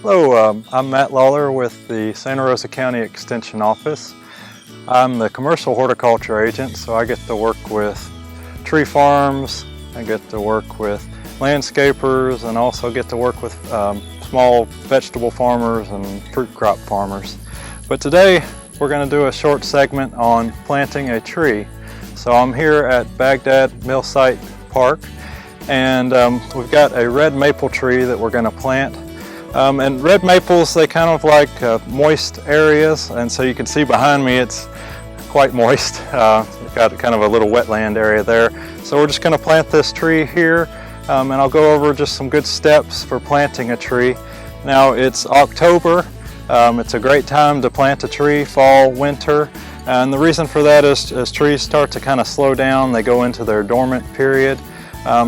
Hello, I'm Matt Lollar with the Santa Rosa County Extension Office. I'm the commercial horticulture agent, so I get to work with tree farms, I get to work with landscapers, and also get to work with small vegetable farmers and fruit crop farmers. But today we're going to do a short segment on planting a tree. So I'm here at Baghdad Mill Site Park, and we've got a red maple tree that we're going to plant. And red maples, they kind of like moist areas, and so you can see behind me it's quite moist. We've got kind of a little wetland area there. So we're just going to plant this tree here, and I'll go over just some good steps for planting a tree. Now it's October. It's a great time to plant a tree, fall, winter. And the reason for that is as trees start to kind of slow down, they go into their dormant period.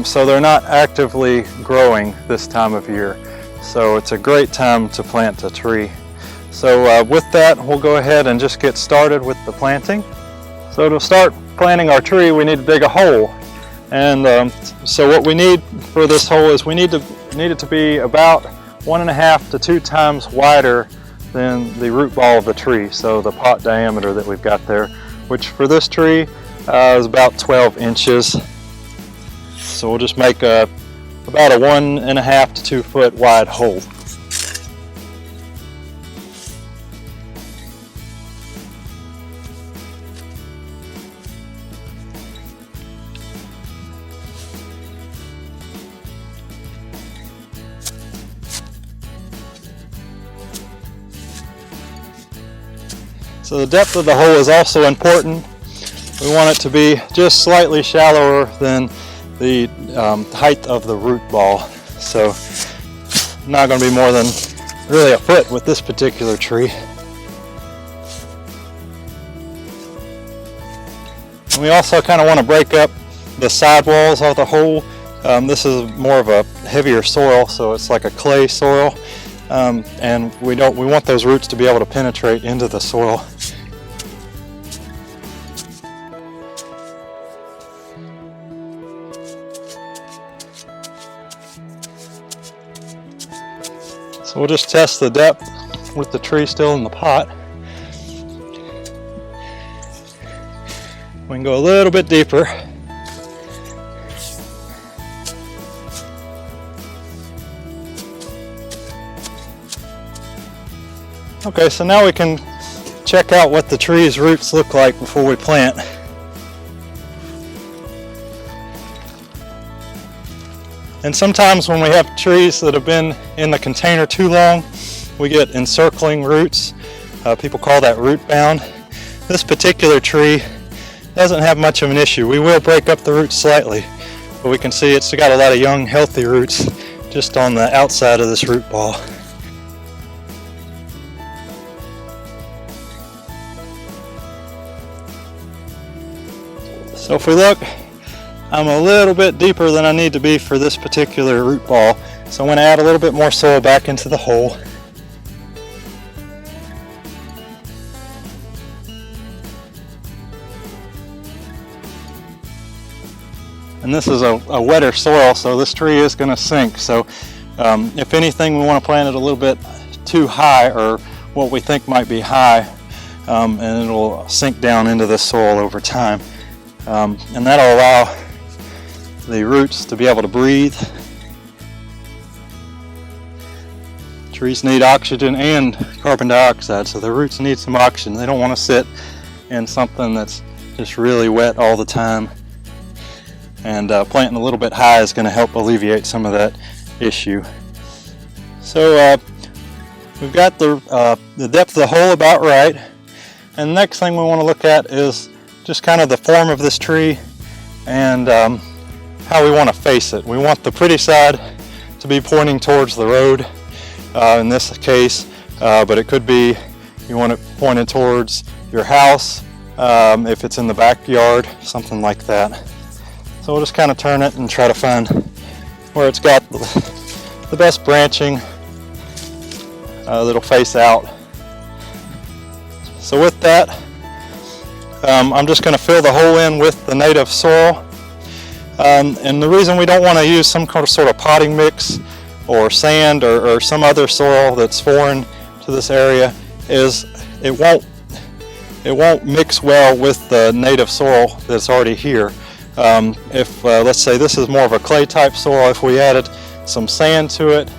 So they're not actively growing this time of year. So it's a great time to plant a tree. So with that, we'll go ahead and just get started with the planting. So to start planting our tree, we need to dig a hole. And so what we need for this hole is we need it to be about 1.5 to 2 times wider than the root ball of the tree, so the pot diameter that we've got there, which for this tree is about 12 inches. So we'll just make about a 1.5 to 2 foot wide hole. So the depth of the hole is also important. We want it to be just slightly shallower than the height of the root ball. So not going to be more than really a foot with this particular tree. And we also kind of want to break up the side walls of the hole. This is more of a heavier soil, so it's like a clay soil. And we want those roots to be able to penetrate into the soil. So we'll just test the depth with the tree still in the pot. We can go a little bit deeper. Okay, so now we can check out what the tree's roots look like before we plant. And sometimes when we have trees that have been in the container too long, we get encircling roots. People call that root bound. This particular tree doesn't have much of an issue. We will break up the roots slightly, but we can see it's got a lot of young, healthy roots just on the outside of this root ball. So if we look, I'm a little bit deeper than I need to be for this particular root ball. So I'm going to add a little bit more soil back into the hole. And this is a wetter soil, so this tree is going to sink. So if anything, we want to plant it a little bit too high, or what we think might be high, and it'll sink down into the soil over time. And that'll allow the roots to be able to breathe. Trees need oxygen and carbon dioxide, so the roots need some oxygen. They don't want to sit in something that's just really wet all the time. And planting a little bit high is going to help alleviate some of that issue. So we've got the depth of the hole about right. And the next thing we want to look at is just kind of the form of this tree and how we want to face it. We want the pretty side to be pointing towards the road in this case, but it could be you want it pointed towards your house if it's in the backyard, something like that. So we'll just kind of turn it and try to find where it's got the best branching that'll face out. So with that, I'm just going to fill the hole in with the native soil. And the reason we don't want to use some sort of potting mix or sand or some other soil that's foreign to this area is it won't mix well with the native soil that's already here. If let's say this is more of a clay type soil, if we added some sand to it,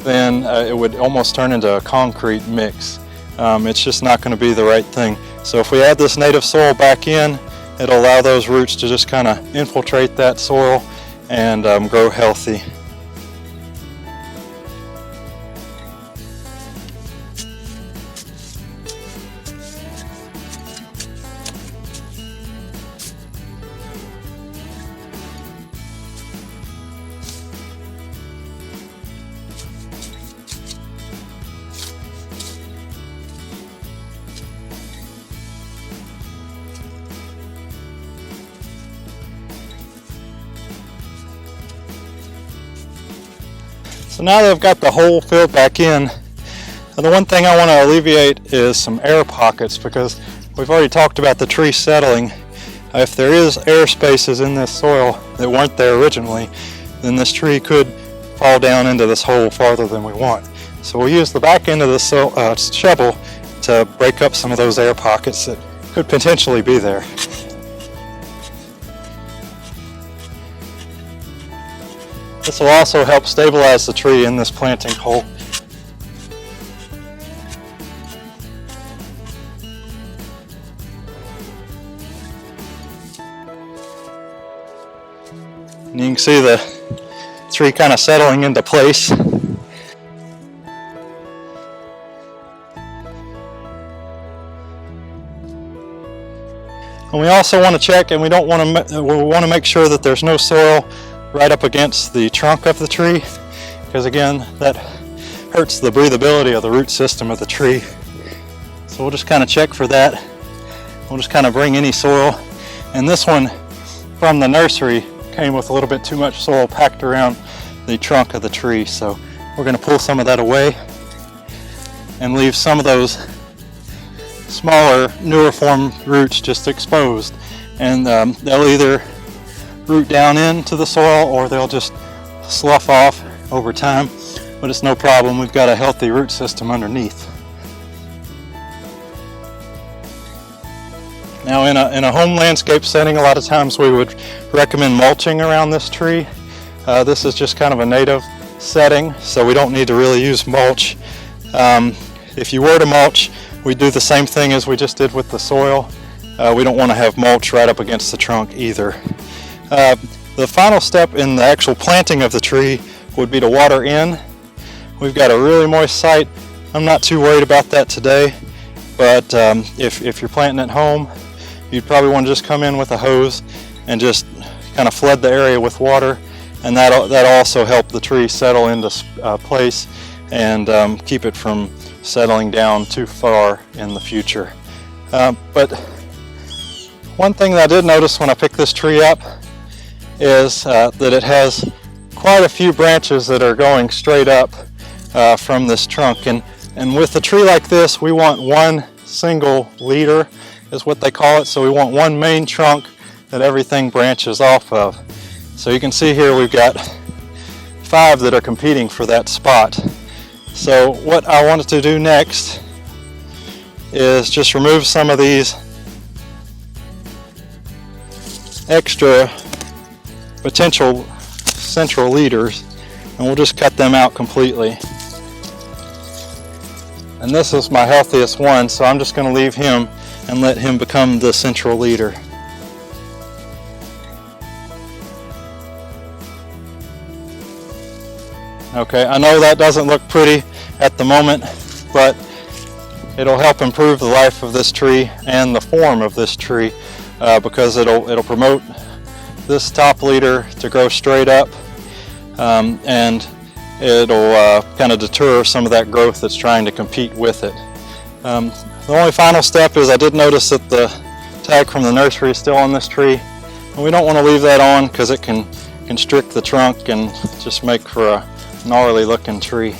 then it would almost turn into a concrete mix. It's just not going to be the right thing. So if we add this native soil back in, it'll allow those roots to just kind of infiltrate that soil and grow healthy. So now that I've got the hole filled back in, the one thing I want to alleviate is some air pockets, because we've already talked about the tree settling. If there is air spaces in this soil that weren't there originally, then this tree could fall down into this hole farther than we want. So we'll use the back end of the shovel to break up some of those air pockets that could potentially be there. This will also help stabilize the tree in this planting hole. And you can see the tree kind of settling into place. And we also want to check, and we want to make sure that there's no soil right up against the trunk of the tree, because again, that hurts the breathability of the root system of the tree. So we'll just kind of check for that. We'll just kind of bring any soil, and this one from the nursery came with a little bit too much soil packed around the trunk of the tree, so we're going to pull some of that away and leave some of those smaller, newer form roots just exposed, and they'll either root down into the soil or they'll just slough off over time, but it's no problem. We've got a healthy root system underneath. Now in a home landscape setting, a lot of times we would recommend mulching around this tree. This is just kind of a native setting, so we don't need to really use mulch. If you were to mulch, we do the same thing as we just did with the soil. We don't want to have mulch right up against the trunk either. The final step in the actual planting of the tree would be to water in. We've got a really moist site. I'm not too worried about that today, but if you're planting at home, you'd probably want to just come in with a hose and just kind of flood the area with water, and that'll also help the tree settle into place and keep it from settling down too far in the future. But one thing that I did notice when I picked this tree up is that it has quite a few branches that are going straight up from this trunk, and with a tree like this, we want one single leader is what they call it. So we want one main trunk that everything branches off of. So you can see here we've got 5 that are competing for that spot. So what I wanted to do next is just remove some of these extra potential central leaders, and we'll just cut them out completely. And this is my healthiest one, so I'm just going to leave him and let him become the central leader. Okay, I know that doesn't look pretty at the moment, but it'll help improve the life of this tree and the form of this tree, because it'll promote this top leader to grow straight up, and it'll kind of deter some of that growth that's trying to compete with it. The only final step is I did notice that the tag from the nursery is still on this tree, and we don't want to leave that on because it can constrict the trunk and just make for a gnarly looking tree.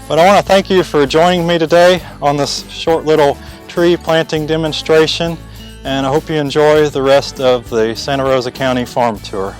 But I want to thank you for joining me today on this short little tree planting demonstration, and I hope you enjoy the rest of the Santa Rosa County farm tour.